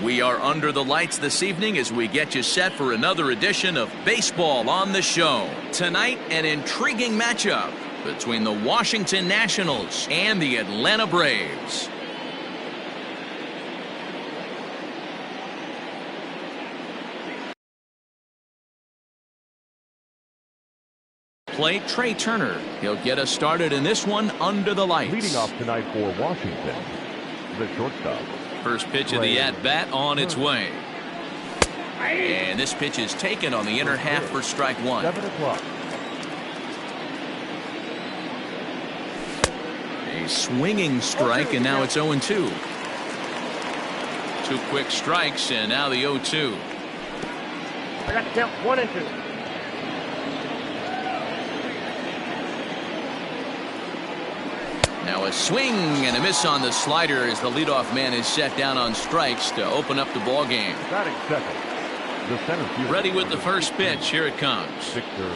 We are under the lights this evening as we get you set for another edition of Baseball on the Show. Tonight, an intriguing matchup between the Washington Nationals and the Atlanta Braves. Play Trey Turner. He'll get us started in this one under the lights. Leading off tonight for Washington, the shortstop. First pitch of the at-bat on its way. And this pitch is taken on the inner half for strike one. 7 o'clock. A swinging strike, and now it's 0-2. Two quick strikes, and now the 0-2. I got to count 1 and 2. Now a swing and a miss on the slider as the leadoff man is set down on strikes to open up the ball game. Batting second, the center fielder. Ready with the first pitch. Here it comes. Victor.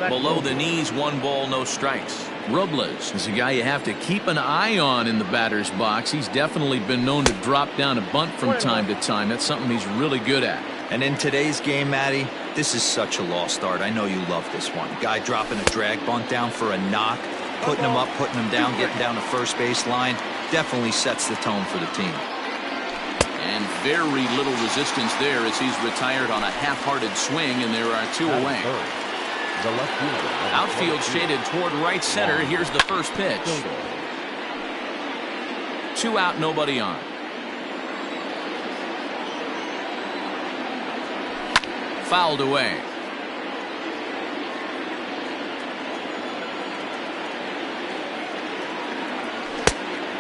Below the knees, 1 ball, no strikes. Robles is a guy you have to keep an eye on in the batter's box. He's definitely been known to drop down a bunt from time to time. That's something he's really good at. And in today's game, Matty, this is such a lost art. I know you love this one. Guy dropping a drag bunt down for a knock, putting him up, putting him down, getting down the first base line. Definitely sets the tone for the team. And very little resistance there as he's retired on a half-hearted swing, and there are 2 away. The left fielder. Outfield shaded toward right center. Here's the first pitch. 2 out, nobody on. Fouled away.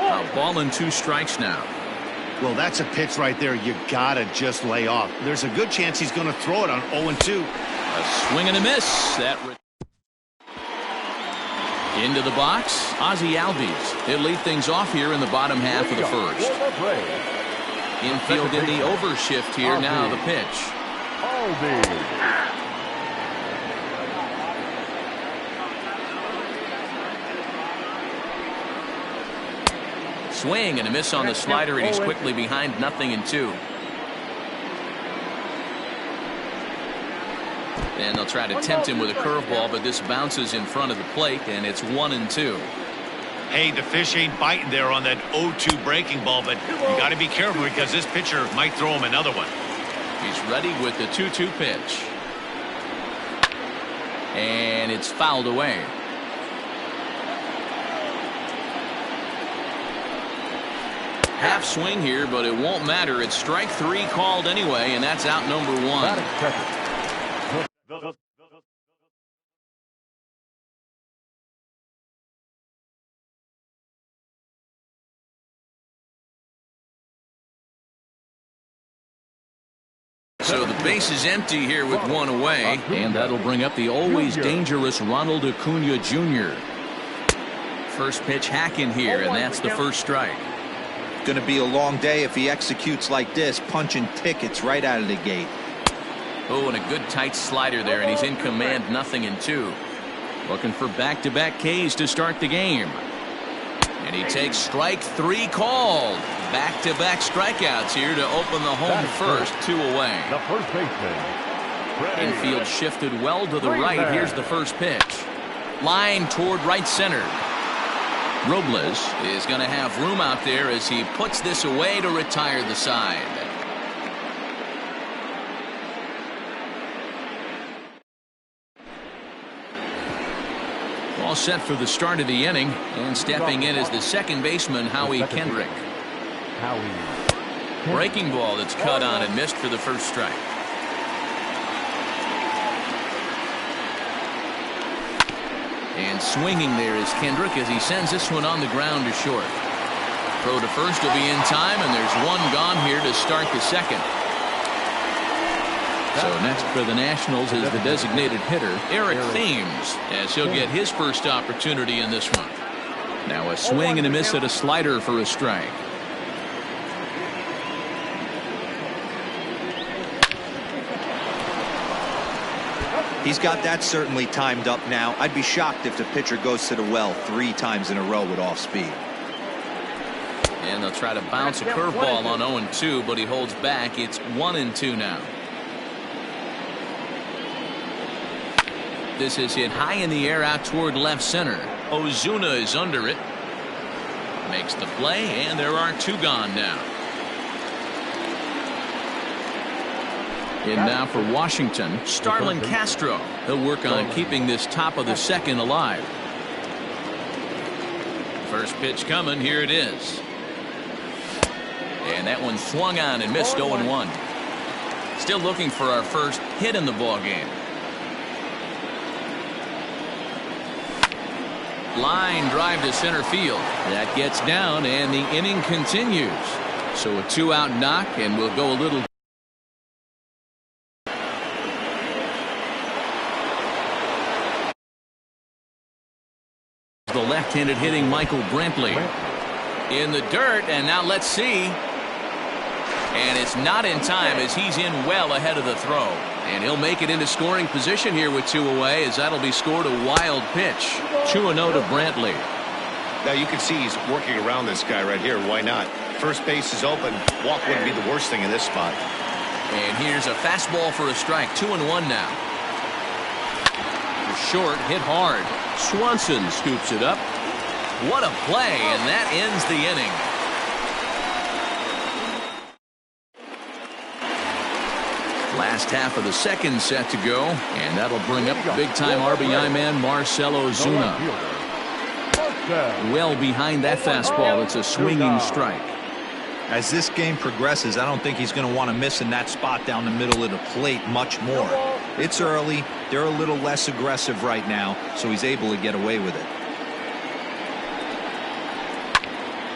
A ball and 2 strikes now. Well, that's a pitch right there you gotta just lay off. There's a good chance he's going to throw it on 0-2. A swing and a miss. Into the box, Ozzie Albies. He'll lead things off here in the bottom half of the first. Infield in the overshift here. Now the pitch. Swing and a miss on the slider, and he's quickly behind 0-2. And they'll try to tempt him with a curveball, but this bounces in front of the plate, and it's 1-2. Hey, the fish ain't biting there on that 0-2 breaking ball, but you got to be careful because this pitcher might throw him another one. He's ready with the 2-2 pitch. And it's fouled away. Half swing here, but it won't matter. It's strike 3 called anyway, and that's out number 1. So the base is empty here with 1 away, and that'll bring up the always dangerous Ronald Acuna Jr. First pitch hacking here, and that's the first strike. Going to be a long day if he executes like this, punching tickets right out of the gate. Oh, and a good tight slider there, and he's in command, 0-2. Looking for back-to-back Ks to start the game. And he takes strike 3 called. Back-to-back strikeouts here to open the home first, 2 away. The first baseman. Infield shifted well to the right. Here's the first pitch. Line toward right center. Robles is going to have room out there as he puts this away to retire the side. All set for the start of the inning, and stepping in is the second baseman, Howie Kendrick. Breaking ball that's cut on and missed for the first strike. And swinging there is Kendrick as he sends this one on the ground to short. Throw to first will be in time, and there's 1 gone here to start the second. So next for the Nationals is the designated hitter, Eric Thames, as he'll get his first opportunity in this one. Now a swing and a miss at a slider for a strike. He's got that certainly timed up now. I'd be shocked if the pitcher goes to the well 3 times in a row with off speed. And they'll try to bounce a curveball on 0-2, but he holds back. It's 1-2 now. This is hit high in the air out toward left center. Ozuna is under it. Makes the play, and there are 2 gone now. And now for Washington, Starlin Castro. He'll work on keeping this top of the second alive. First pitch coming. Here it is. And that one swung on and missed. 0-1. Still looking for our first hit in the ball game. Line drive to center field. That gets down, and the inning continues. So a 2-out knock, and we'll go a little. The left-handed hitting Michael Brantley in the dirt, and now let's see. And it's not in time as he's in well ahead of the throw. And he'll make it into scoring position here with 2 away, as that'll be scored a wild pitch. 2-0 to Brantley. Now you can see he's working around this guy right here. Why not? First base is open. Walk wouldn't be the worst thing in this spot. And here's a fastball for a strike. 2-1 now. Short, hit hard. Swanson scoops it up. What a play, and that ends the inning. Last half of the second set to go, and that'll bring up big-time RBI man Marcell Ozuna. Well behind that fastball. It's a swinging strike. As this game progresses, I don't think he's going to want to miss in that spot down the middle of the plate much more. It's early. They're a little less aggressive right now, so he's able to get away with it.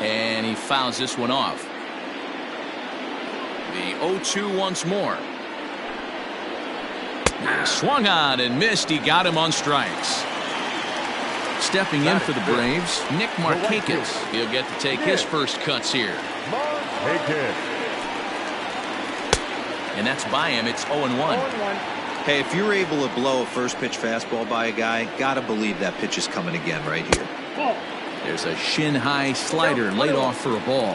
And he fouls this one off. The 0-2 once more. Swung on and missed. He got him on strikes. Stepping in for the Braves, Nick Markakis. He'll get to take his first cuts here. And that's by him. It's 0-1. Hey, if you're able to blow a first pitch fastball by a guy, gotta believe that pitch is coming again right here. There's a shin-high slider laid off for a ball.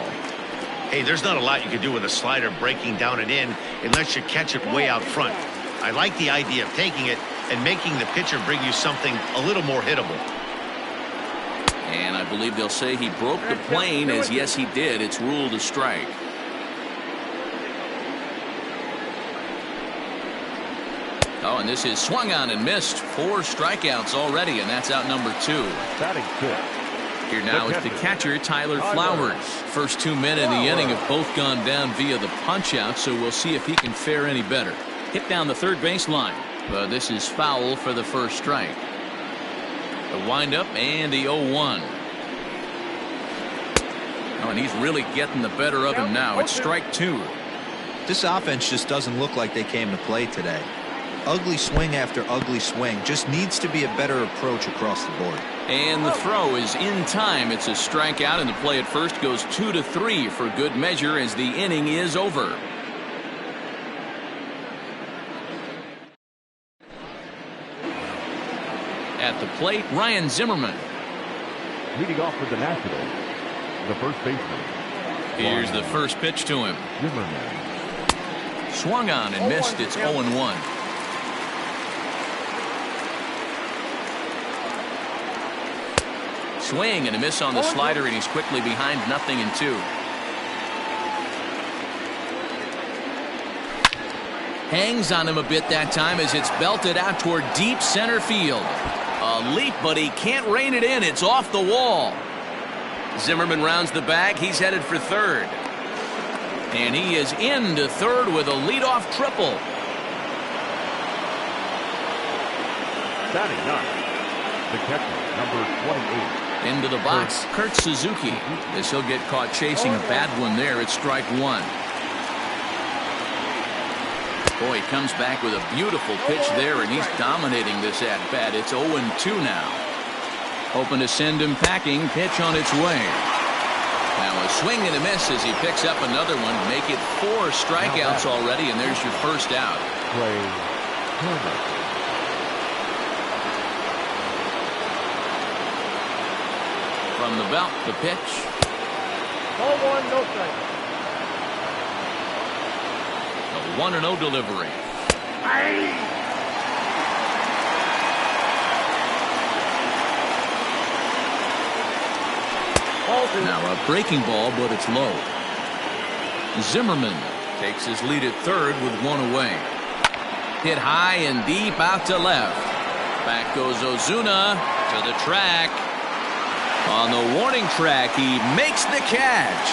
Hey, there's not a lot you can do with a slider breaking down and in unless you catch it way out front. I like the idea of taking it and making the pitcher bring you something a little more hittable. And I believe they'll say he broke the plane, as yes he did. It's ruled a strike. Oh, and this is swung on and missed. 4 strikeouts already, and that's out number 2. Here now is the catcher, Tyler Flowers. First 2 men in the inning have both gone down via the punch-out, so we'll see if he can fare any better. Hit down the third baseline. But this is foul for the first strike. The windup and the 0-1. Oh, and he's really getting the better of him now. It's strike 2. This offense just doesn't look like they came to play today. Ugly swing after ugly swing. Just needs to be a better approach across the board. And the throw is in time. It's a strikeout, and the play at first goes 2-3 for good measure as the inning is over. At the plate, Ryan Zimmerman. Leading off with the Nationals, the first baseman. Here's the first pitch to him. Zimmerman. Swung on and missed. It's 0-1. Swing and a miss on the slider, and he's quickly behind 0-2. Hangs on him a bit that time as it's belted out toward deep center field. A leap, but he can't rein it in. It's off the wall. Zimmerman rounds the bag. He's headed for third. And he is into third with a leadoff triple. Batting ninth, the catcher, number 28. Into the box, Kurt Suzuki. As he'll get caught chasing a bad one there. It's strike 1. Boy, he comes back with a beautiful pitch there, and he's dominating this at-bat. It's 0-2 now. Hoping to send him packing. Pitch on its way. Now a swing and a miss as he picks up another one. Make it 4 strikeouts already, and there's your first out. From the belt, the pitch. Ball one, no strike. A 1-0 delivery. Ball two. Now a breaking ball, but it's low. Zimmerman takes his lead at third with one away. Hit high and deep out to left. Back goes Ozuna to the track. On the warning track, he makes the catch.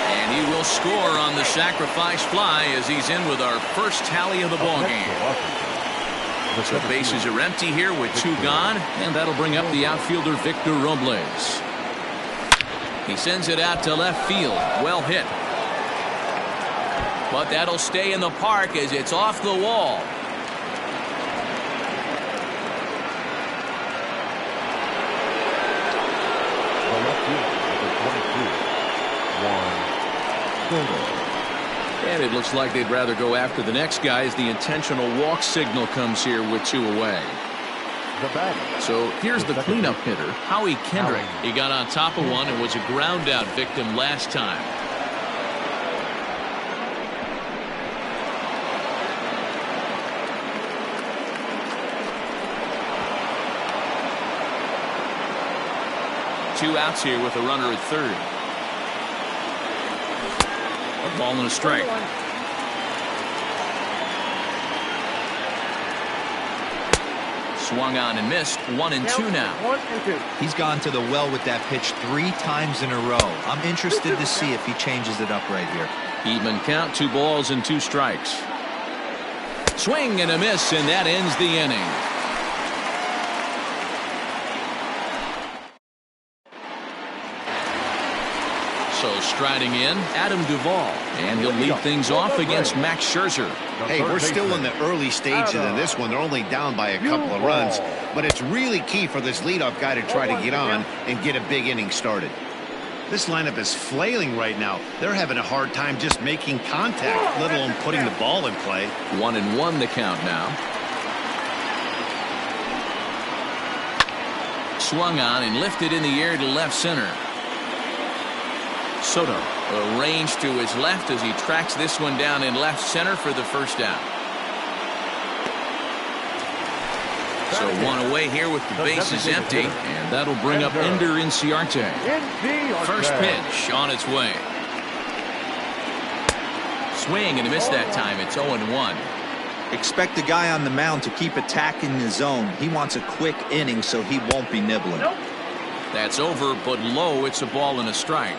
And he will score on the sacrifice fly as he's in with our first tally of the ball game. So bases are empty here with two gone, and that'll bring up the outfielder Victor Robles. He sends it out to left field. Well hit. But that'll stay in the park as it's off the wall. And it looks like they'd rather go after the next guy as the intentional walk signal comes here with two away. So here's the cleanup hitter, Howie Kendrick. He got on top of one and was a ground out victim last time. Two outs here with a runner at third. A ball and a strike. Swung on and missed. 1-2 now. 1-2. He's gone to the well with that pitch 3 times in a row. I'm interested to see if he changes it up right here. Even count, 2 balls and 2 strikes. Swing and a miss, and that ends the inning. So striding in, Adam Duvall, and he'll lead things off against Max Scherzer. Hey, we're still in the early stages of this one. They're only down by a couple of runs, but it's really key for this leadoff guy to try to get on and get a big inning started. This lineup is flailing right now. They're having a hard time just making contact, let alone putting the ball in play. 1-1 the count now. Swung on and lifted in the air to left center. Soto arranged to his left as he tracks this one down in left center for the first down. So one away here with the bases empty, and that'll bring up Ender Inciarte. First pitch on its way. Swing and a miss that time. It's 0-1. Expect the guy on the mound to keep attacking the zone. He wants a quick inning so he won't be nibbling. That's over, but low. It's a ball and a strike.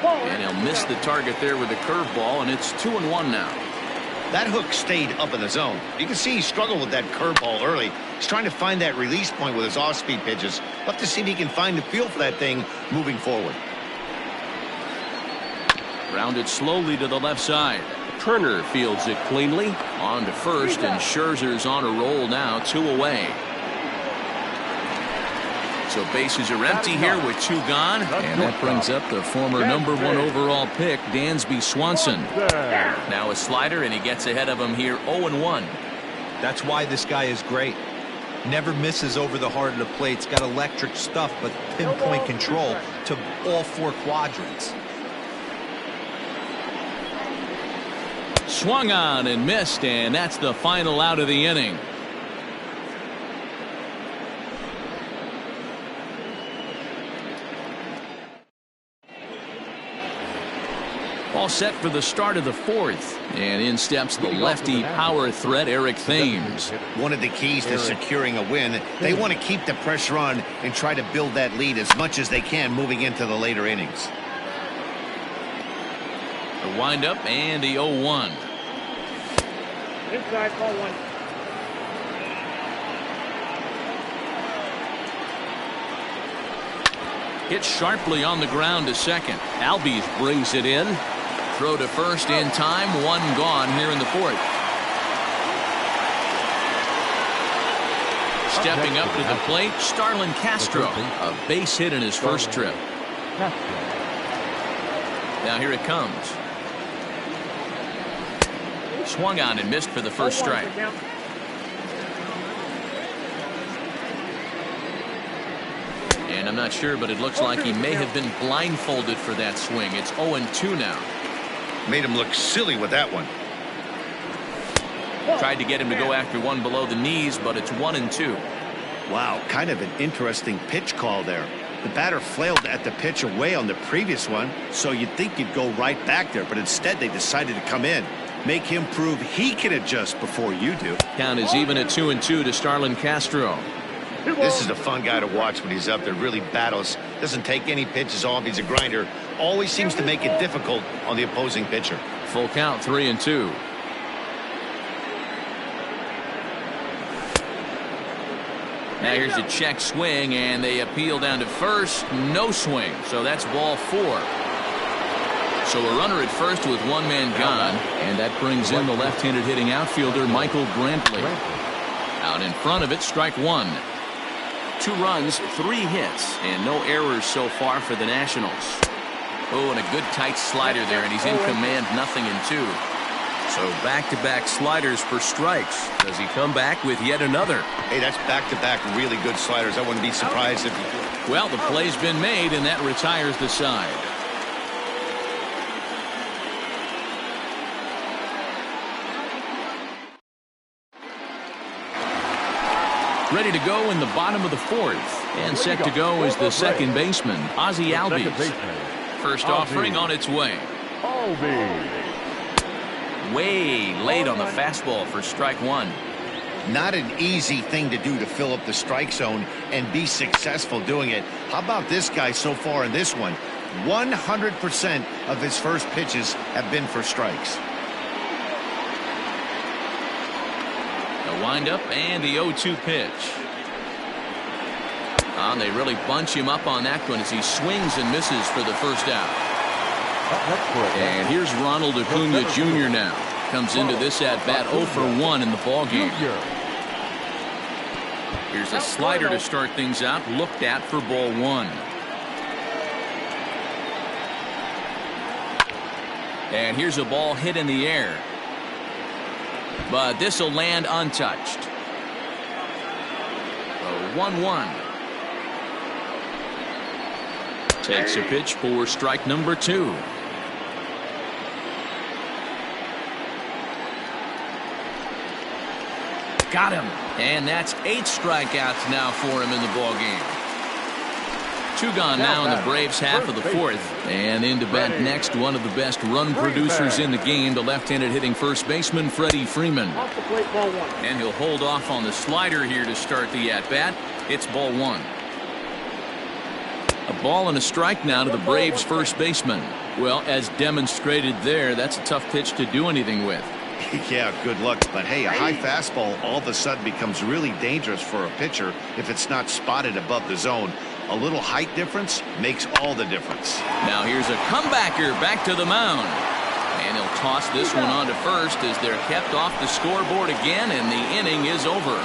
And he'll miss the target there with a curveball, and it's 2-1 now. That hook stayed up in the zone. You can see he struggled with that curveball early. He's trying to find that release point with his off-speed pitches. We'll have to see if he can find the feel for that thing moving forward. Rounded slowly to the left side. Turner fields it cleanly. On to first, and Scherzer's on a roll now, 2 away. So bases are empty here with 2 gone, and that brings up the former #1 overall pick, Dansby Swanson. Now a slider, and he gets ahead of him here, 0-1. That's why this guy is great. Never misses over the heart of the plate. He's got electric stuff, but pinpoint control to all 4 quadrants. Swung on and missed, and that's the final out of the inning. All set for the start of the 4th, and in steps the lefty power threat Eric Thames. One of the keys to securing a win, they want to keep the pressure on and try to build that lead as much as they can moving into the later innings. The windup and the 0-1. Inside, ball 1. Hit sharply on the ground to second. Albies brings it in. Throw to first in time. 1 gone here in the 4th. Stepping up to the plate, Starlin Castro. A base hit in his first trip. Now here it comes. Swung on and missed for the first strike. And I'm not sure, but it looks like he may have been blindfolded for that swing. It's 0-2 now. Made him look silly with that one. Tried to get him to go after one below the knees, but it's 1-2. Wow, kind of an interesting pitch call there. The batter flailed at the pitch away on the previous one, so you'd think you'd go right back there, but instead they decided to come in. Make him prove he can adjust before you do. Count is even at 2-2 to Starlin Castro. This is a fun guy to watch when he's up there. Really battles. Doesn't take any pitches off. He's a grinder. Always seems to make it difficult on the opposing pitcher. Full count, 3-2. Now here's a check swing, and they appeal down to first. No swing, so that's ball 4. So a runner at first with one man gone, and that brings in the left-handed hitting outfielder Michael Brantley. Out in front of it, strike 1. 2 runs, 3 hits, and no errors so far for the Nationals. Oh, and a good tight slider there, and he's in command, 0-2. So back-to-back sliders for strikes. Does he come back with yet another? Hey, that's back-to-back really good sliders. I wouldn't be surprised if he... Well, the play's been made, and that retires the side. Ready to go in the bottom of the 4th. And set to go is the second baseman, Ozzie Albies. First offering on its way. Way late on the fastball for strike 1. Not an easy thing to do to fill up the strike zone and be successful doing it. How about this guy so far in this one? 100% of his first pitches have been for strikes. The windup and the 0-2 pitch. They really bunch him up on that one as he swings and misses for the first out. And here's Ronald Acuna Jr. now. Comes into this at-bat 0 for 1 in the ballgame. Here's a slider to start things out. Looked at for ball 1. And here's a ball hit in the air. But this will land untouched. 1-1. Takes a pitch for strike number 2. Got him. And that's 8 strikeouts now for him in the ballgame. 2 gone now in the Braves' half of the 4th. And in to bat next, one of the best run producers in the game, the left-handed hitting first baseman, Freddie Freeman. And he'll hold off on the slider here to start the at-bat. It's ball 1. A ball and a strike now to the Braves' first baseman. Well, as demonstrated there, that's a tough pitch to do anything with. Yeah, good luck. But hey, a high fastball all of a sudden becomes really dangerous for a pitcher if it's not spotted above the zone. A little height difference makes all the difference. Now here's a comebacker back to the mound. And he'll toss this one on to first as they're kept off the scoreboard again, and the inning is over.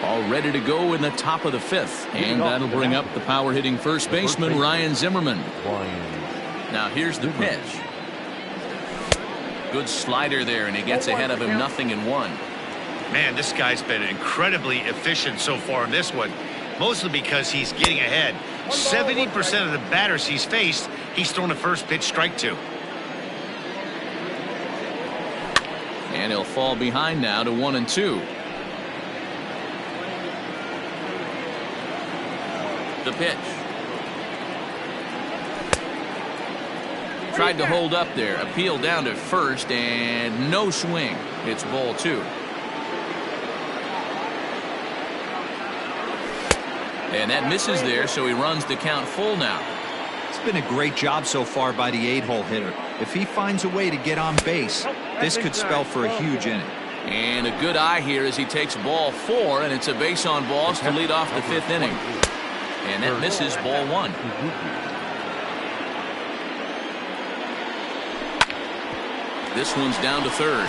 All ready to go in the top of the 5th. And that'll bring up the power hitting first baseman, Ryan Zimmerman. Now here's the pitch. Good slider there, and he gets ahead of him, 0-1. Man, this guy's been incredibly efficient so far in this one, mostly because he's getting ahead. 70% of the batters he's faced, he's thrown a first pitch strike to. And he'll fall behind now to 1-2. The pitch. Tried to hold up there. Appeal down to first, and no swing. It's ball 2. And that misses there, so he runs the count full now. It's been a great job so far by the 8-hole hitter. If he finds a way to get on base, this could spell for a huge inning. And a good eye here as he takes ball 4, and it's a base on balls to lead off the 5th inning. And that misses ball 1. This one's down to third.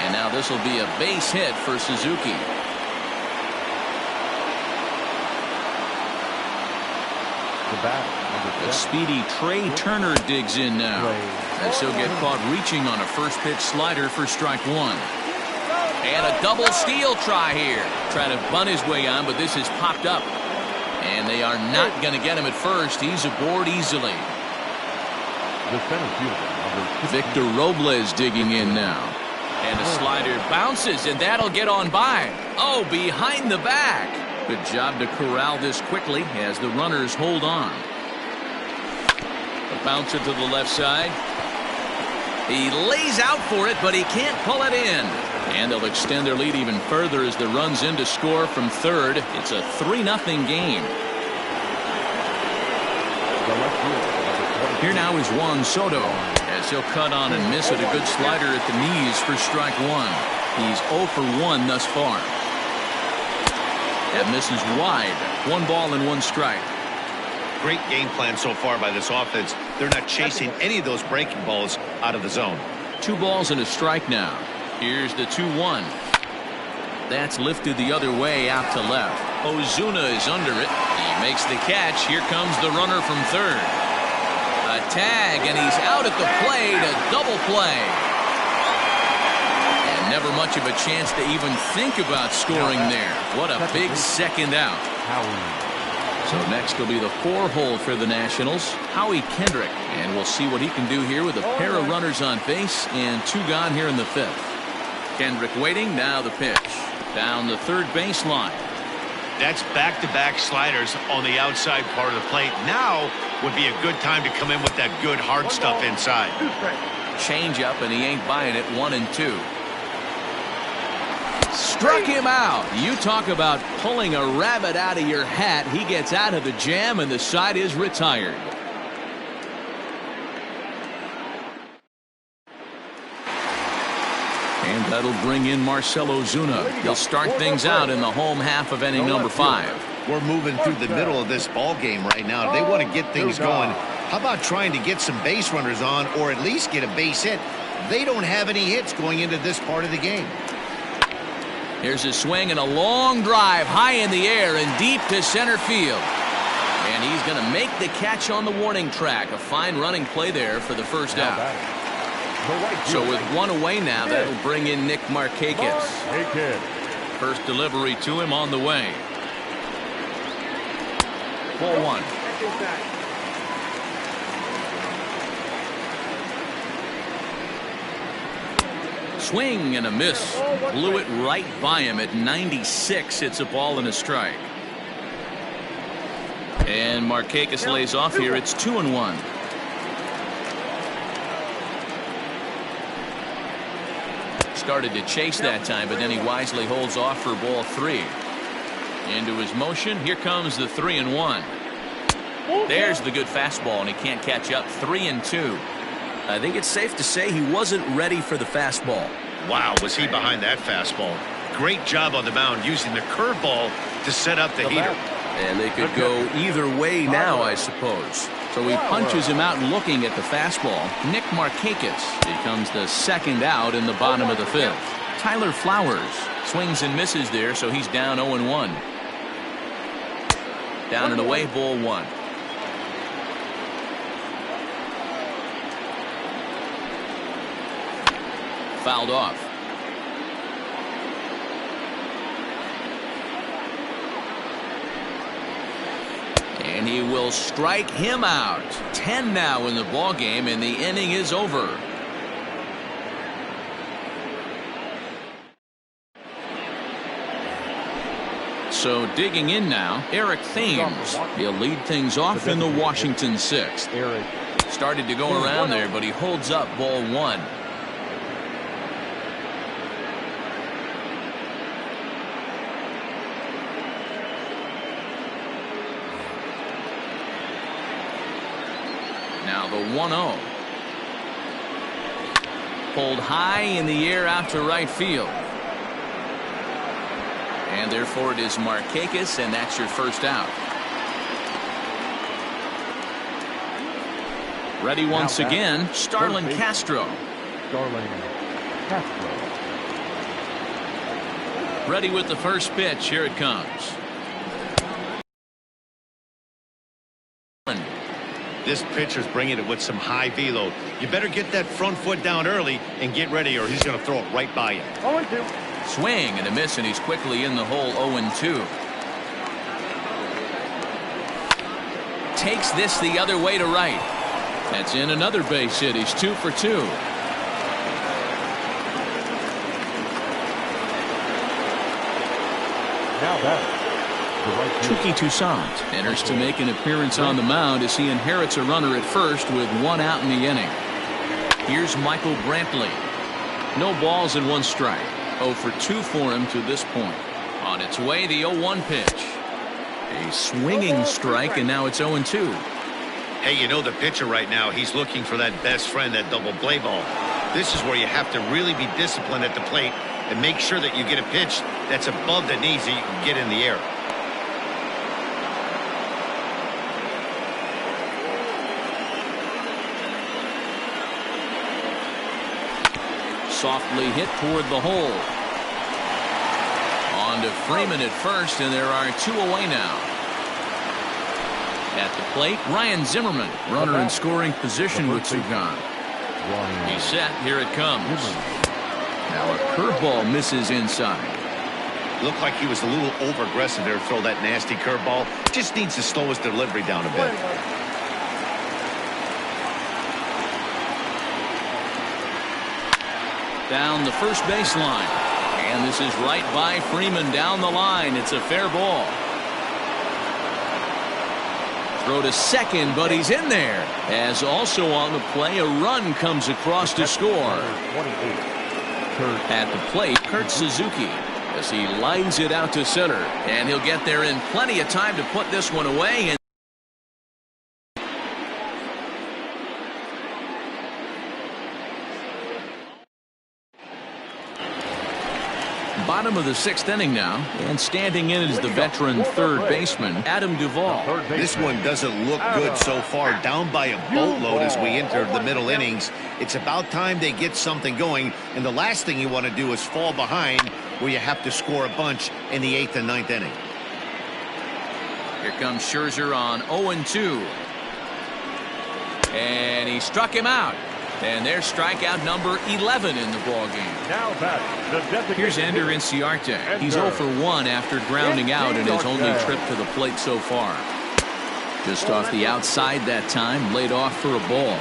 And now this will be a base hit for Suzuki. The bat, The speedy Trey Turner digs in now, as he'll get caught reaching on a first pitch slider for strike one. And a double steal try here. Trying to bunt his way on, but this has popped up. And they are not going to get him at first. He's aboard easily. The center fielder, number 60. Victor Robles digging in now. And a slider bounces, and that'll get on by. Oh, behind the back. Good job to corral this quickly as the runners hold on. A bouncer to the left side. He lays out for it, but he can't pull it in. And they'll extend their lead even further as the run's in to score from third. It's a 3-0 game. The left fielder, number 20. Here now is Juan Soto, as he'll cut on and miss with a good slider at the knees for strike one. He's 0 for 1 thus far. That misses wide. 1 ball and 1 strike. Great game plan so far by this offense. They're not chasing any of those breaking balls out of the zone. 2 balls and a strike now. Here's the 2-1. That's lifted the other way out to left. Ozuna is under it. He makes the catch. Here comes the runner from third. A tag, and he's out at the plate. A double play. And never much of a chance to even think about scoring there. What a big second out. So next will be the 4-hole for the Nationals, Howie Kendrick. And we'll see what he can do here with a pair of runners on base and 2 gone here in the 5th. Kendrick waiting, now the pitch. Down the third baseline. That's back-to-back sliders on the outside part of the plate. Now would be a good time to come in with that good hard stuff inside. Change up, and he ain't buying it. 1-2. Struck him out. You talk about pulling a rabbit out of your hat. He gets out of the jam, and the side is retired. And that'll bring in Marcell Ozuna. He'll start things out in the home half of inning number 5. We're moving through the middle of this ball game right now. If they want to get things going, how about trying to get some base runners on, or at least get a base hit? They don't have any hits going into this part of the game. Here's a swing and a long drive high in the air and deep to center field. And he's going to make the catch on the warning track. A fine running play there for the first out. So with 1 away now, that'll bring in Nick Markakis. First delivery to him on the way. Ball 1. Swing and a miss. Blew it right by him at 96. It's a ball and a strike. And Markakis lays off here. It's 2-1. Started to chase that time, but then he wisely holds off for ball 3. Into his motion. Here comes the 3-1. There's the good fastball, and he can't catch up. 3-2. I think it's safe to say he wasn't ready for the fastball. Wow, was he behind that fastball. Great job on the mound using the curveball to set up the heater. And they could go either way now, I suppose. So he punches him out looking at the fastball. Nick Markakis becomes the second out in the bottom of the 5th. Tyler Flowers swings and misses there, so he's down 0-1. Down and away, ball 1. Fouled off. And he will strike him out. 10 now in the ball game, and the inning is over. So digging in now, Eric Thames. He'll lead things off in the Washington 6th. Started to go around there, but he holds up ball 1. Now the 1-0. Pulled high in the air out to right field. And therefore it is Markakis, and that's your first out. Ready once again, Starlin Castro. Ready with the first pitch. Here it comes. This pitcher's bringing it with some high velo. You better get that front foot down early and get ready, or he's going to throw it right by you. 0-2. Swing and a miss, and he's quickly in the hole. 0-2. Takes this the other way to right. That's in another base hit. He's 2 for 2. Now that. Touki Toussaint enters to make an appearance on the mound as he inherits a runner at first with 1 out in the inning. Here's Michael Brantley. No balls and 1 strike. 0 for 2 for him to this point. On its way, the 0-1 pitch. A swinging strike, and now it's 0-2. Hey, you know the pitcher right now, he's looking for that best friend, that double play ball. This is where you have to really be disciplined at the plate and make sure that you get a pitch that's above the knees that you can get in the air. Softly hit toward the hole. On to Freeman at first, and there are 2 away now. At the plate, Ryan Zimmerman, runner in scoring position with 2 gone. He's set. Here it comes. Now a curveball misses inside. Looked like he was a little over-aggressive there to throw that nasty curveball. Just needs to slow his delivery down a bit. Down the first baseline. And this is right by Freeman down the line. It's a fair ball. Throw to second, but he's in there. As also on the play, a run comes across to score. At the plate, Kurt Suzuki, as he lines it out to center. And he'll get there in plenty of time to put this one away. And bottom of the 6th inning now, and standing in is the veteran third baseman, Adam Duvall. This one doesn't look good so far. Down by a boatload as we enter the middle innings. It's about time they get something going, and the last thing you want to do is fall behind where you have to score a bunch in the 8th and 9th inning. Here comes Scherzer on 0-2. And he struck him out. And there's strikeout number 11 in the ballgame. Now that. Here's Ender Inciarte. He's 0 for 1 after grounding out in his only trip to the plate so far. Just off the outside that time, laid off for a ball.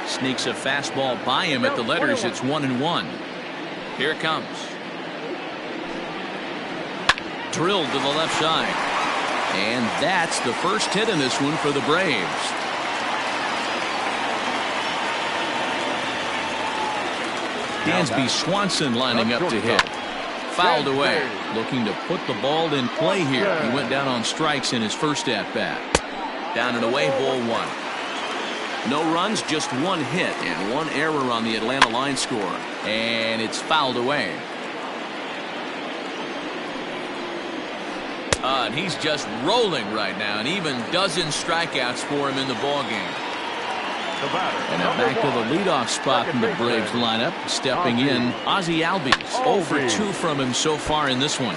Sneaks a fastball by him at the letters. It's 1-1. Here it comes. Drilled to the left side. And that's the first hit in this one for the Braves. Dansby Swanson lining up to hit. Fouled away. Looking to put the ball in play here. He went down on strikes in his first at-bat. Down and away, ball 1. No runs, just 1 hit and 1 error on the Atlanta line score. And it's fouled away. And he's just rolling right now, and even dozen strikeouts for him in the ballgame. And now back to the leadoff spot in the Braves lineup. Stepping in, Ozzie Albies. 0 for 2 from him so far in this one.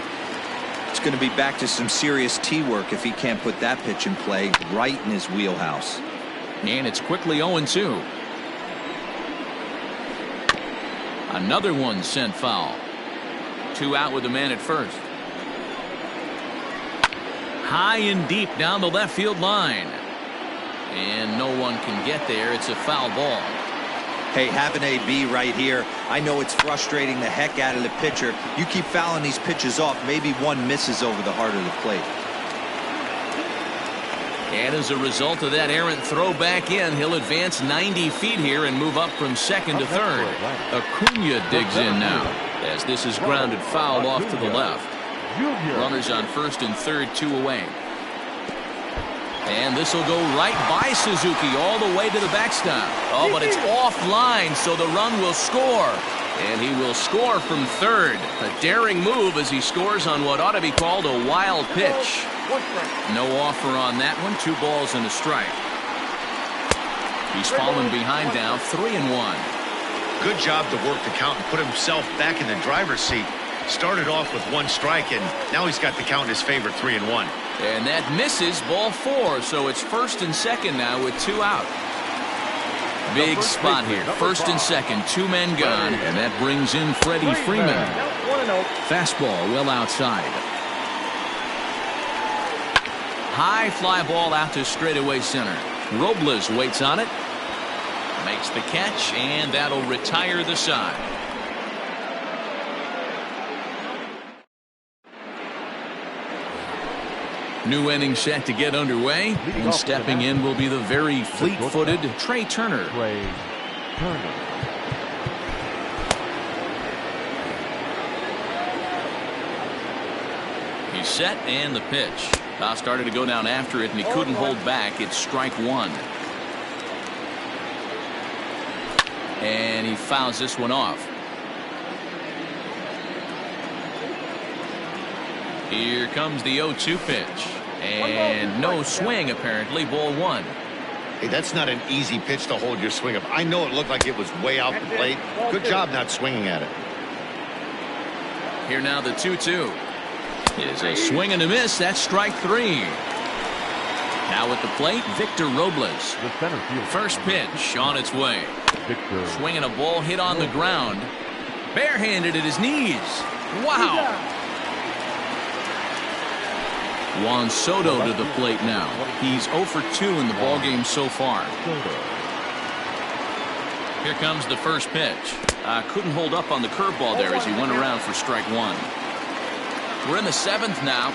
It's going to be back to some serious tee work if he can't put that pitch in play right in his wheelhouse. And it's quickly 0-2. Another one sent foul. 2 out with the man at first. High and deep down the left field line. And no one can get there. It's a foul ball. Hey, have an AB right here. I know it's frustrating the heck out of the pitcher. You keep fouling these pitches off, maybe one misses over the heart of the plate. And as a result of that errant throw back in, he'll advance 90 feet here and move up from second to third. Acuna digs in now as this is grounded foul off to the left. Runners on first and third, 2 away. And this will go right by Suzuki all the way to the backstop. Oh, but it's offline, so the run will score. And he will score from third. A daring move as he scores on what ought to be called a wild pitch. No offer on that one. 2 balls and a strike. He's fallen behind now, 3-1. Good job to work the count and put himself back in the driver's seat. Started off with 1 strike, and now he's got the count in his favor, 3-1. And that misses, ball 4, so it's 1st and 2nd now with 2 out. Big spot here, 1st and 2nd, 2 men gone, and that brings in Freddie Freeman. Fastball well outside. High fly ball out to straightaway center. Robles waits on it, makes the catch, and that'll retire the side. New inning set to get underway, and stepping in will be the very fleet-footed Trey Turner. He's set, and the pitch. Toss started to go down after it, and he couldn't hold back. It's strike 1. And he fouls this one off. Here comes the 0-2 pitch. And no swing, apparently. Ball 1. Hey, that's not an easy pitch to hold your swing up. I know it looked like it was way out the plate. Good job not swinging at it. Here now the 2-2. Is a swing and a miss. That's strike 3. Now at the plate, Victor Robles. The center field. First pitch on its way. Victor. Swinging a ball hit on the ground. Barehanded at his knees. Wow. Juan Soto to the plate now. He's 0 for 2 in the ballgame so far. Here comes the first pitch. Couldn't hold up on the curveball there as he went around for strike 1. We're in the 7th now.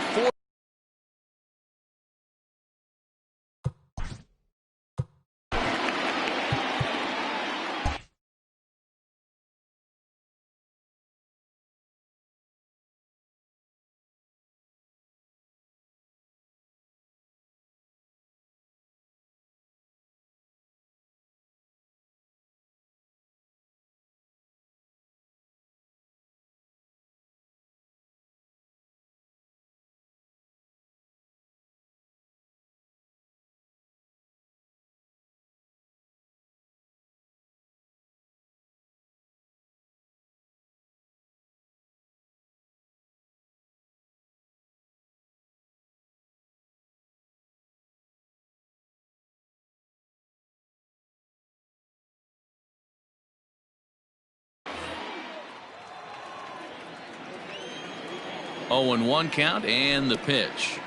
0-1 count, and the pitch.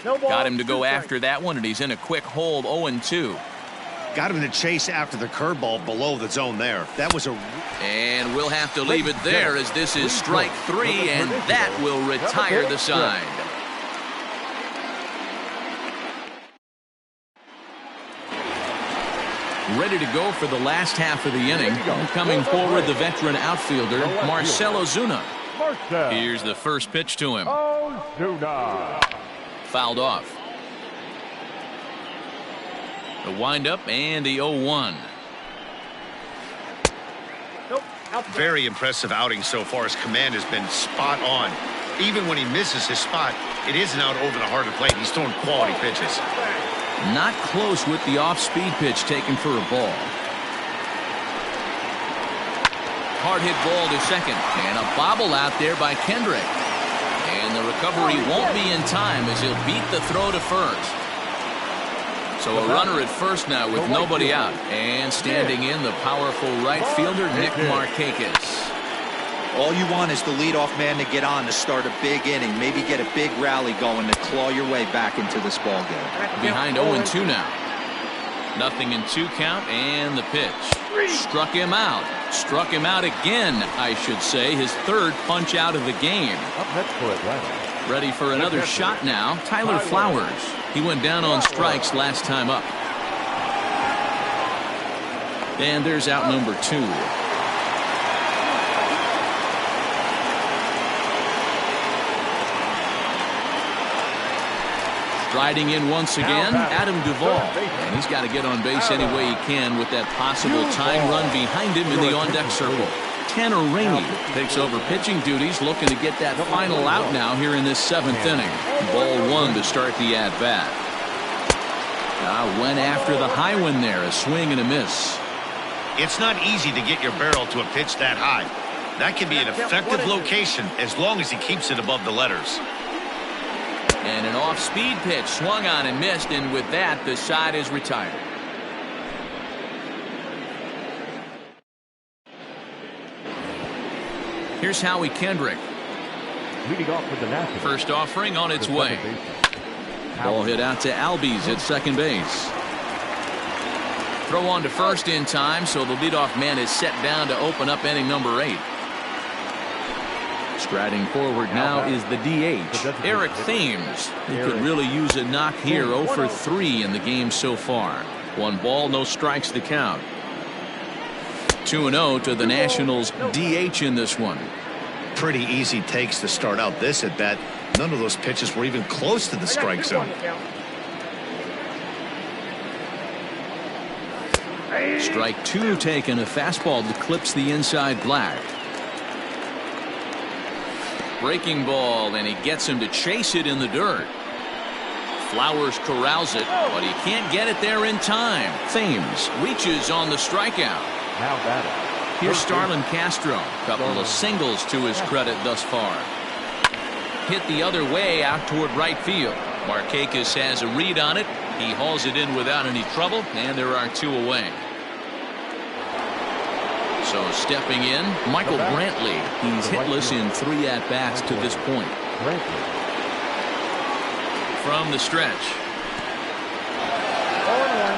Got him to go after that one, and he's in a quick hold. 0-2. Got him to chase after the curveball below the zone there. That was a... And we'll have to leave it there as this is strike 3, and that will retire the side. Ready to go for the last half of the inning. Coming forward, the veteran outfielder, Marcell Ozuna. Here's the first pitch to him. Fouled off. The windup and the 0-1. Very impressive outing so far. His command has been spot on. Even when he misses his spot, it isn't out over the heart of the plate. He's throwing quality pitches. Not close with the off-speed pitch taken for a ball. Hard hit ball to second, and a bobble out there by Kendrick. And the recovery won't be in time as he'll beat the throw to first. So a runner at first now with nobody out. And standing in, the powerful right fielder, Nick Markakis. All you want is the leadoff man to get on to start a big inning, maybe get a big rally going to claw your way back into this ball game. Behind 0-2 now. 0-2 count, and the pitch. Struck him out. Struck him out again, I should say. His third punch out of the game. Up next for Atlanta. Ready for another shot now. Tyler Flowers. He went down on strikes last time up. And there's out number 2. Striding in once again, Adam Duvall. And he's got to get on base any way he can with that possible tying run behind him in the on-deck circle. Tanner Rainey takes over pitching duties, looking to get that final out now here in this 7th inning. Ball 1 to start the at-bat. Went after the high one there, a swing and a miss. It's not easy to get your barrel to a pitch that high. That can be an effective location as long as he keeps it above the letters. And an off-speed pitch swung on and missed, and with that, the side is retired. Here's Howie Kendrick. Leading off with the Nationals. First offering on its The way. second baseman. Ball hit out to Albies at second base. Throw on to first in time, so the leadoff man is set down to open up inning number 8. Striding forward now is the DH, Eric Thames. He could really use a knock here. 0 for 3 in the game so far. 1 ball, no strikes to count. 2-0 to the Nationals DH in this one. Pretty easy takes to start out this at bat. None of those pitches were even close to the strike zone. Strike 2 taken, a fastball that clips the inside black. Breaking ball, and he gets him to chase it in the dirt. Flowers corrals it, but he can't get it there in time. Thames reaches on the strikeout. Now batting. Here's Starlin Castro. Couple of singles to his credit thus far. Hit the other way out toward right field. Markakis has a read on it. He hauls it in without any trouble, and there are 2 away. So stepping in, Michael Brantley. He's hitless in 3 at-bats to this point. From the stretch.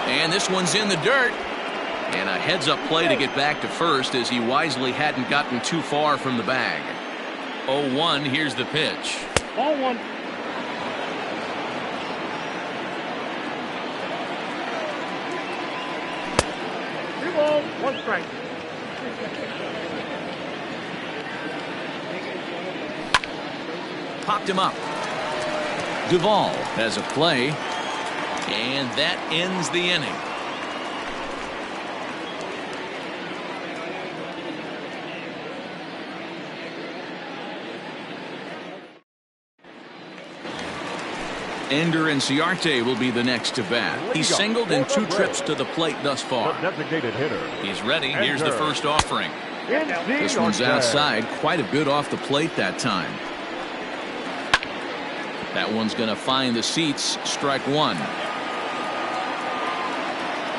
And this one's in the dirt. And a heads-up play to get back to first as he wisely hadn't gotten too far from the bag. 0-1, here's the pitch. 0-1. Two balls, 1 strike. Popped him up. Duvall has a play. And that ends the inning. Ender Inciarte will be the next to bat. He's singled in 2 trips to the plate thus far. The designated hitter. He's ready. Here's the first offering. This This one's outside, quite a bit off the plate that time. That one's going to find the seats. Strike 1.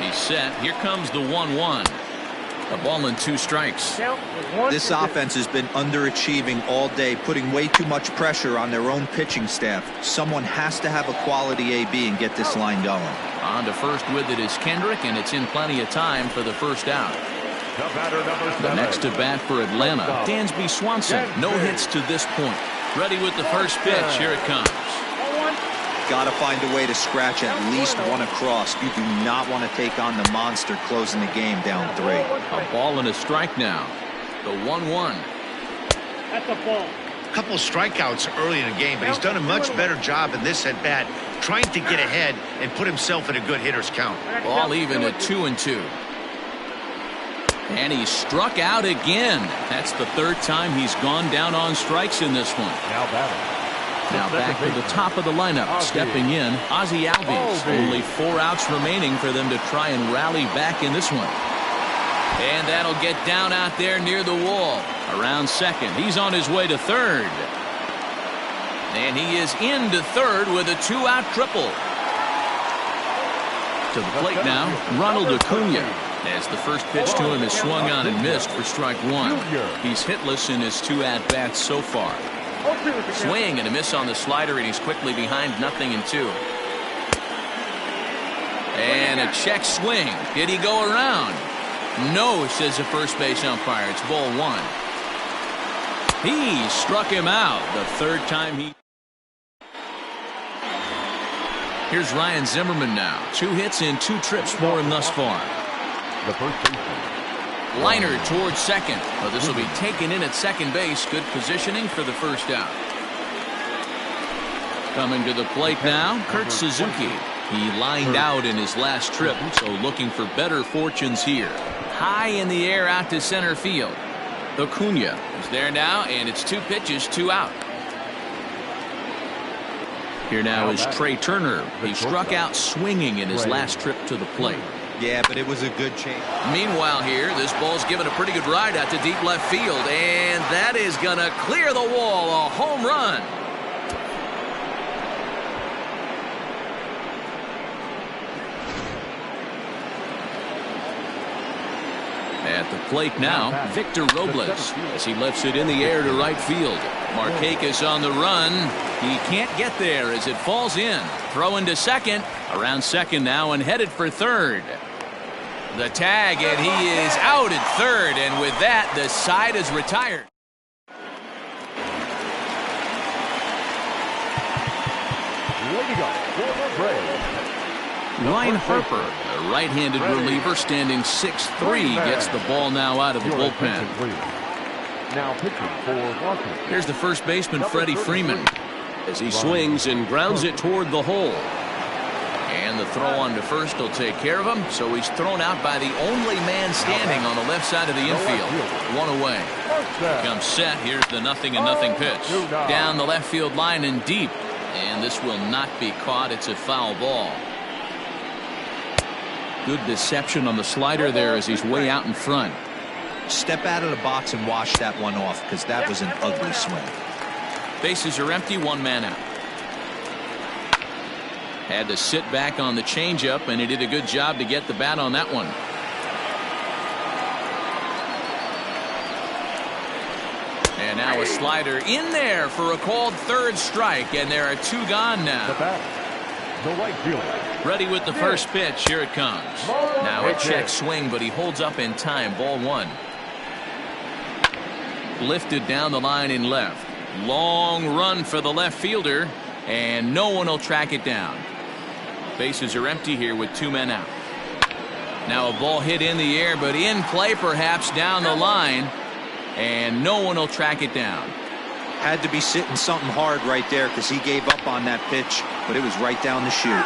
He's set. Here comes the 1-1. A ball and 2 strikes. This offense has been underachieving all day, putting way too much pressure on their own pitching staff. Someone has to have a quality AB and get this line going. On to first with it is Kendrick, and it's in plenty of time for the first out. The batter number 7. The next to bat for Atlanta, Dansby Swanson. No hits to this point. Ready with the first pitch. Here it comes. Got to find a way to scratch at least 1 across. You do not want to take on the monster closing the game down 3. A ball and a strike now. The 1-1. That's a ball. A couple of strikeouts early in the game, but he's done a much better job in this at bat, trying to get ahead and put himself in a good hitter's count. Ball even at 2-2. And he struck out again. That's the 3rd time he's gone down on strikes in this one. Now batting. Now back to the top of the lineup. Stepping in, Ozzie Albies. Only 4 outs remaining for them to try and rally back in this one. And that'll get down out there near the wall. Around second. He's on his way to third. And he is into third with a 2-out triple. To the plate now, Ronald Acuna. As the first pitch to him is swung on and missed for strike 1. He's hitless in his 2 at-bats so far. Swing and a miss on the slider, and he's quickly behind 0-2. And a check swing. Did he go around? No, says the first base umpire. It's ball 1. He struck him out the 3rd time he... Here's Ryan Zimmerman now. 2 hits in 2 trips for him thus far. The first baseman. Liner towards second. But this will be taken in at second base. Good positioning for the first out. Coming to the plate now, Kurt Suzuki. He lined out in his last trip, so looking for better fortunes here. High in the air out to center field. Acuna is there now, and it's 2 pitches, 2 out. Here now is Trey Turner. He struck out swinging in his last trip to the plate. Yeah, but it was a good change. Meanwhile here, this ball's given a pretty good ride out to deep left field, and that is going to clear the wall. A home run. At the plate now, Victor Robles, as he lifts it in the air to right field. Markakis on the run. He can't get there as it falls in. Throw into second. Around second now and headed for third. The tag, and he is out at third, and with that, the side is retired. Way to go for the Braves. Ryan Harper, the right-handed reliever, standing 6'3", gets the ball now out of the bullpen. Now pitching for Washington. Here's the first baseman, Freddie Freeman, as he swings and grounds it toward the hole. And the throw on to first will take care of him, so he's thrown out by the only man standing on the left side of the infield. One away. Comes set. Here's the 0-0 pitch. Down the left field line and deep. And this will not be caught. It's a foul ball. Good deception on the slider there as he's way out in front. Step out of the box and wash that one off, because that was an ugly swing. Bases are empty, one man out. Had to sit back on the changeup, and he did a good job to get the bat on that one. And now a slider in there for a called third strike, and there are two gone now. The bat, the right fielder. Ready with the first pitch. Here it comes. Now a check swing, but he holds up in time. Ball one. Lifted down the line in left. Long run for the left fielder, and no one will track it down. Bases are empty here with two men out. Now a ball hit in the air, but in play perhaps down the line, and no one will track it down. Had to be sitting something hard right there, because he gave up on that pitch, but it was right down the chute.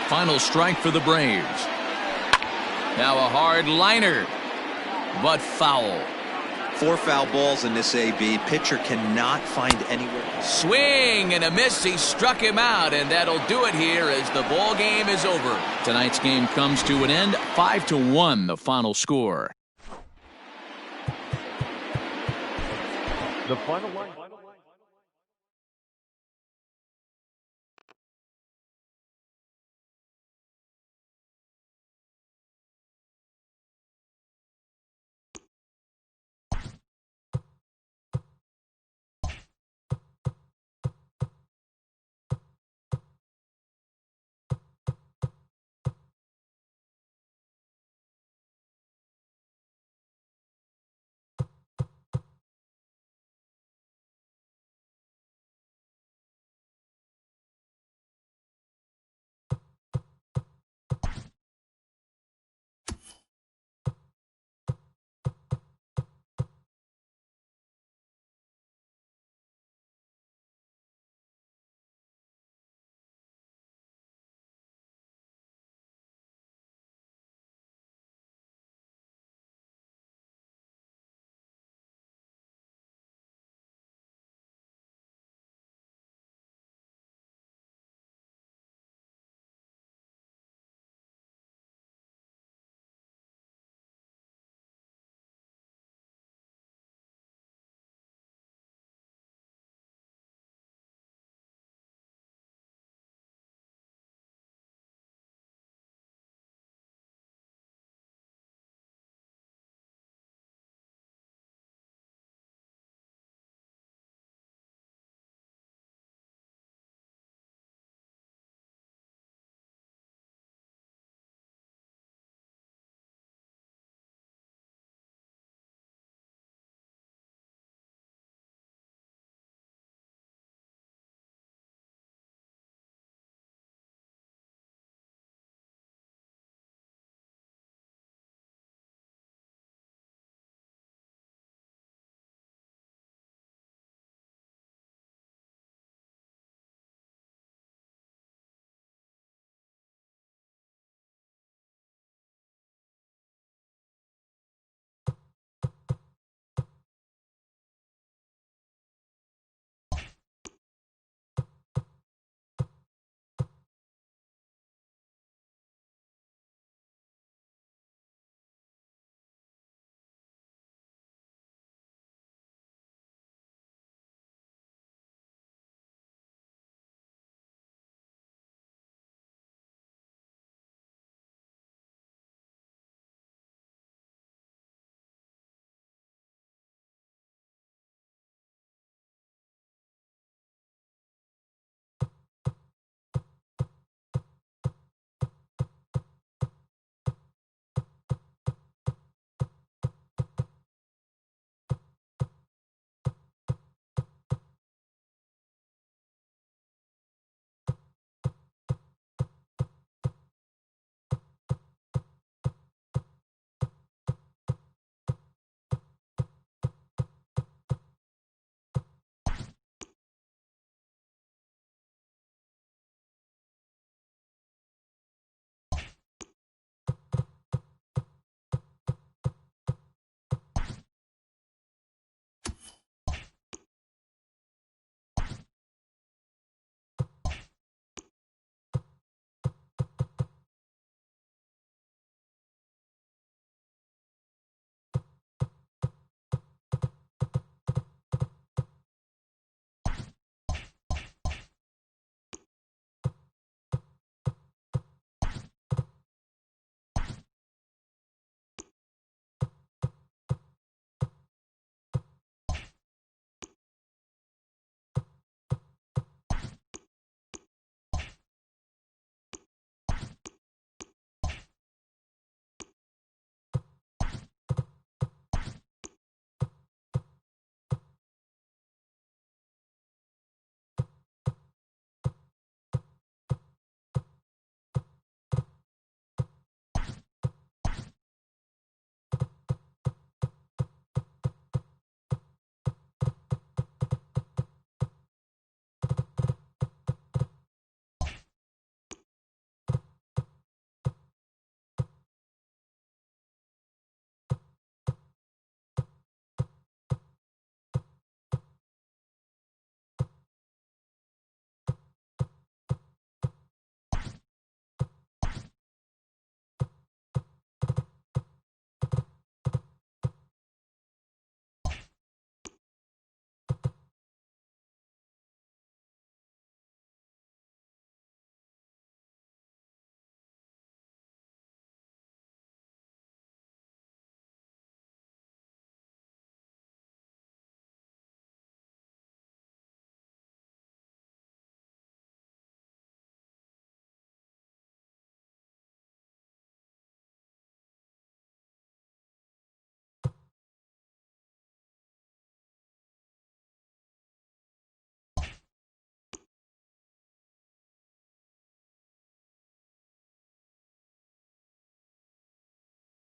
Final strike for the Braves. Now a hard liner, but foul. 4 foul balls in this AB. Pitcher cannot find anywhere. Swing and a miss. He struck him out, and that'll do it here as the ball game is over. Tonight's game comes to an end. 5-1 the final score. The final line.